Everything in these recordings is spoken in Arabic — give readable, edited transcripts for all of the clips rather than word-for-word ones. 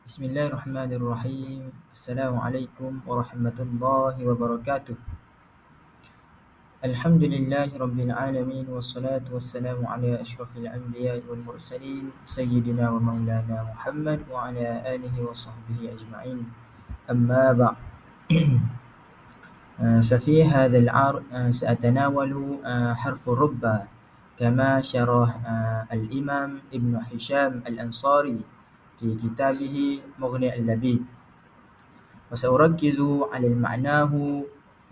بسم الله الرحمن الرحيم. السلام عليكم ورحمة الله وبركاته. الحمد لله رب العالمين، والصلاة والسلام على أشرف الأنبياء والمرسلين سيدنا ومولانا محمد وعلى آله وصحبه أجمعين. أما بعد، ففي هذا العرض سأتناول حرف الرب كما شرح الإمام ابن هشام الأنصاري في كتابه مغني اللبيب، وسأركز على معناه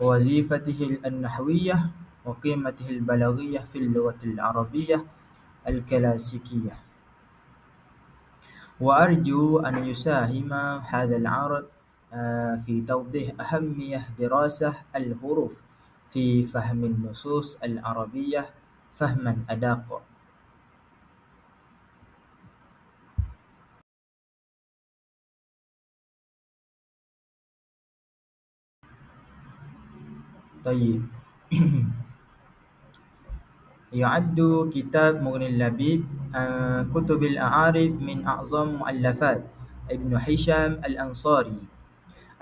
ووظيفته النحوية وقيمته البلاغية في اللغة العربية الكلاسيكية. وأرجو أن يساهم هذا العرض في توضيح أهمية دراسة الحروف في فهم النصوص العربية فهما أدق. طيب. يعد كتاب مغني اللبيب كتب الأعارب من أعظم مؤلفات ابن هشام الأنصاري،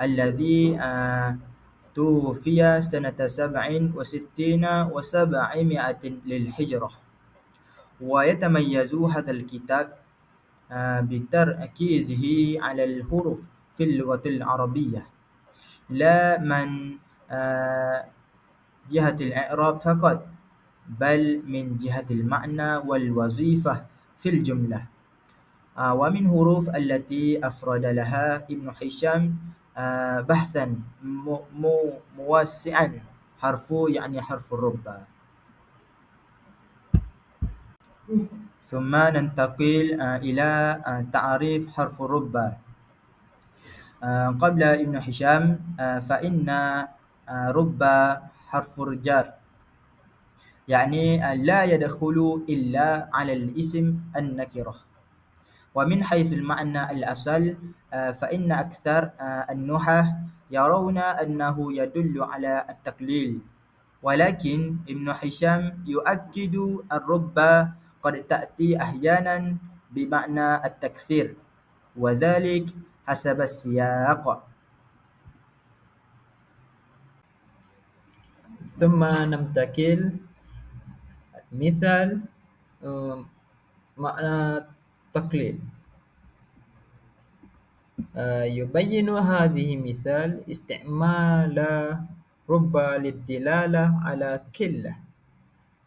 الذي توفي سنة 67 و700 للهجرة. ويتميز هذا الكتاب بتركيزه على الحروف في اللغة العربية، لا من جهة الإعراب فقط، بل من جهة المعنى والوظيفة في الجملة. ومن حروف التي أفرد لها ابن هشام بحثا موسعا حرف الرب. ثم ننتقل إلى تعريف حرف الرب. قبل ابن هشام فإن رب حرف الجر، يعني لا يدخل إلا على الاسم النكرة. ومن حيث المعنى الأصل فإن أكثر النحاة يرون أنه يدل على التقليل، ولكن ابن هشام يؤكد الرب قد تأتي أحيانا بمعنى التكثير، وذلك حسب السياق. ثم ننتقل مثال معنى تقليل. يبين هذه مثال استعمال رب للدلالة على كلة،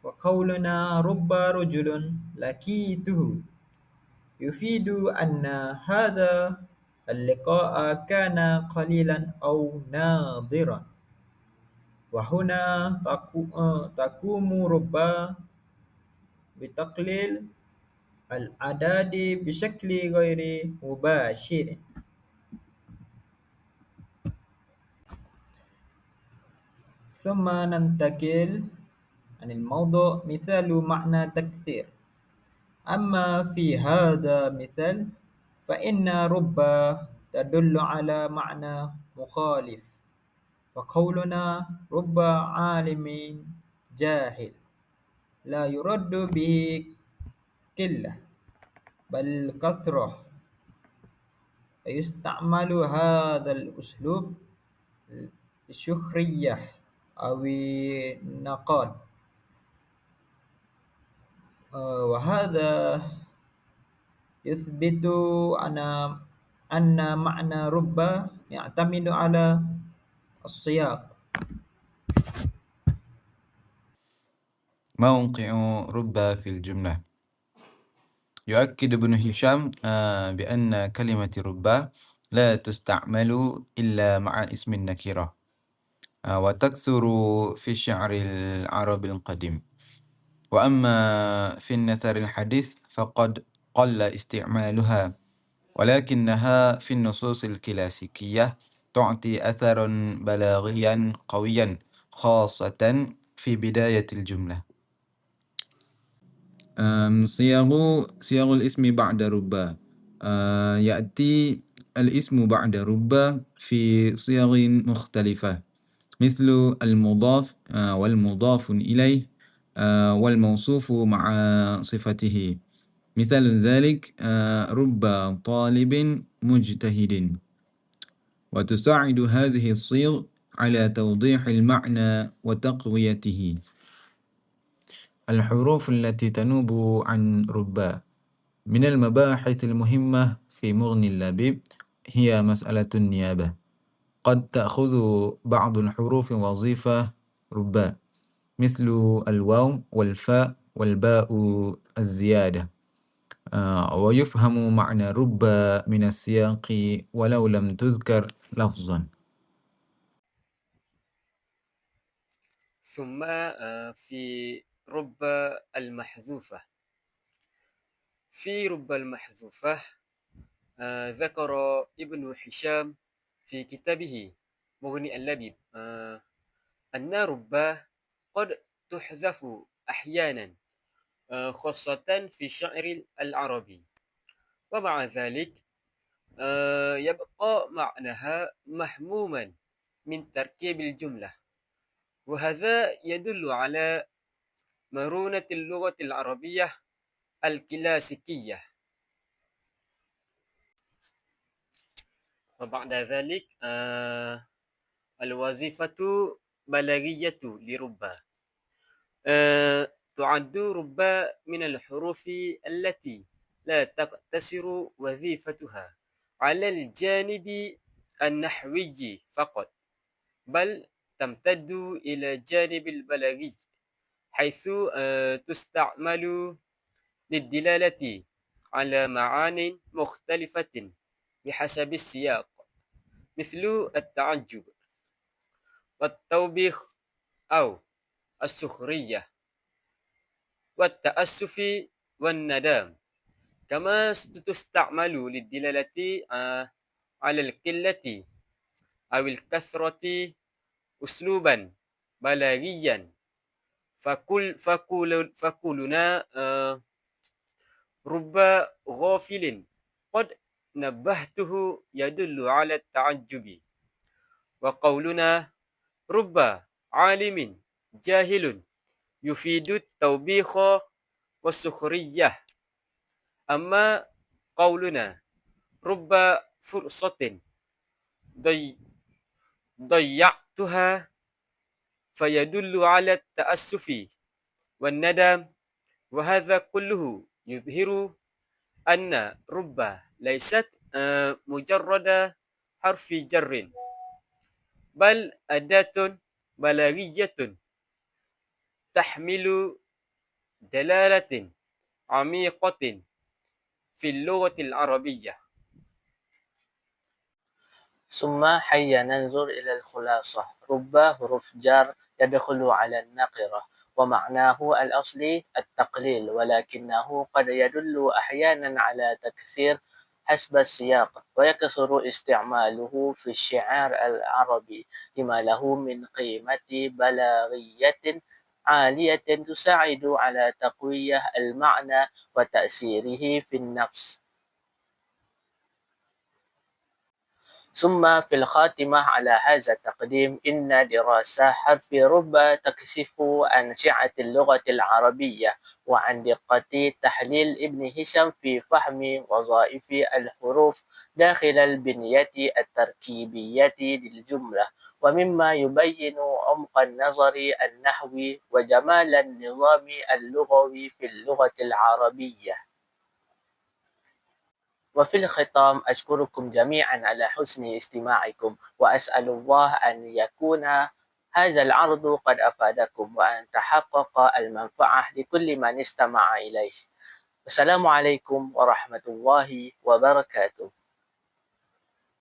وقولنا رب رجل لقيته يفيد أن هذا اللقاء كان قليلا أو نادرا. وهنا تقوم رب بتقليل الأعداد بشكل غير مباشر. ثم ننتقل عن الموضوع مثال معنى تكثير. أما في هذا مثال فإن رب تدل على معنى مخالف، وقولنا رب عالم جاهل لا يرد به قلة بل كثرة. ويستعمل هذا الأسلوب السخرية أو النقاد، وهذا يثبت أن معنى رب يعتمد على السياق. موقع رب في الجملة. يؤكد ابن هشام بأن كلمة رب لا تستعمل إلا مع اسم النكرة، وتكثر في الشعر العربي القديم. وأما في النثر الحديث فقد قل استعمالها، ولكنها في النصوص الكلاسيكية تعطي أثرا بلاغيا قويا، خاصة في بداية الجملة. صيغ الاسم بعد رب. يأتي الاسم بعد رب في صيغ مختلفة، مثل المضاف والمضاف إليه والموصوف مع صفته. مثال ذلك رب طالب مجتهد. وتساعد هذه الصيغ على توضيح المعنى وتقويته. الحروف التي تنوب عن رب. من المباحث المهمة في مغني اللبيب هي مسألة النيابة. قد تأخذ بعض الحروف وظيفة رباء، مثل الواو والفاء والباء الزيادة، ويفهم معنى رب من السياق ولو لم تذكر لفظا. ثم في رب المحذوفة. في رب المحذوفة ذكر ابن هشام في كتابه مغني اللبيب أن رب قد تحذف أحيانا خاصة في الشعر العربي، ومع ذلك يبقى معناها محموما من تركيب الجملة، وهذا يدل على مرونة اللغة العربية الكلاسيكية. وبعد ذلك الوظيفة بلاغية لرب. تعد رب من الحروف التي لا تقتصر وظيفتها على الجانب النحوي فقط، بل تمتد إلى الجانب البلاغي، حيث تستعمل للدلالة على معان مختلفة بحسب السياق، مثل التعجب والتوبيخ أو السخرية والتأسف والندام. كما تستعمل للدلالة على القلة أو الكثرة أسلوبا بلاغيا. فقولنا رب غافل قد نبهته يدل على التعجب، وقولنا رب عالم جاهل يفيد التوبيخ والسخرية. أما قولنا رب فرصة ضيعتها فيدل على التأسف والندم، وهذا كله يظهر أن رب ليست مجرد حرف جر، بل أداة بلاغية تحمل دلالة عميقة في اللغة العربية. ثم هيا ننظر إلى الخلاصة. رب حرف جر يدخل على النقرة، ومعناه الأصلي التقليل، ولكنه قد يدل أحيانا على تكثير حسب السياق، ويكثر استعماله في الشعر العربي لما له من قيمة بلاغية عالية تساعد على تقوية المعنى وتأثيره في النفس. ثم في الخاتمة على هذا التقديم، إن دراسة حرف رب تكشف عن سعة اللغة العربية وعن دقة تحليل ابن هشام في فهم وظائف الحروف داخل البنية التركيبية للجملة، ومما يبين عمق النظر النحوي وجمال النظام اللغوي في اللغة العربية. وفي الختام أشكركم جميعا على حسن استماعكم، وأسأل الله أن يكون هذا العرض قد أفادكم وأن تحقق المنفعة لكل من استمع إليه. السلام عليكم ورحمة الله وبركاته.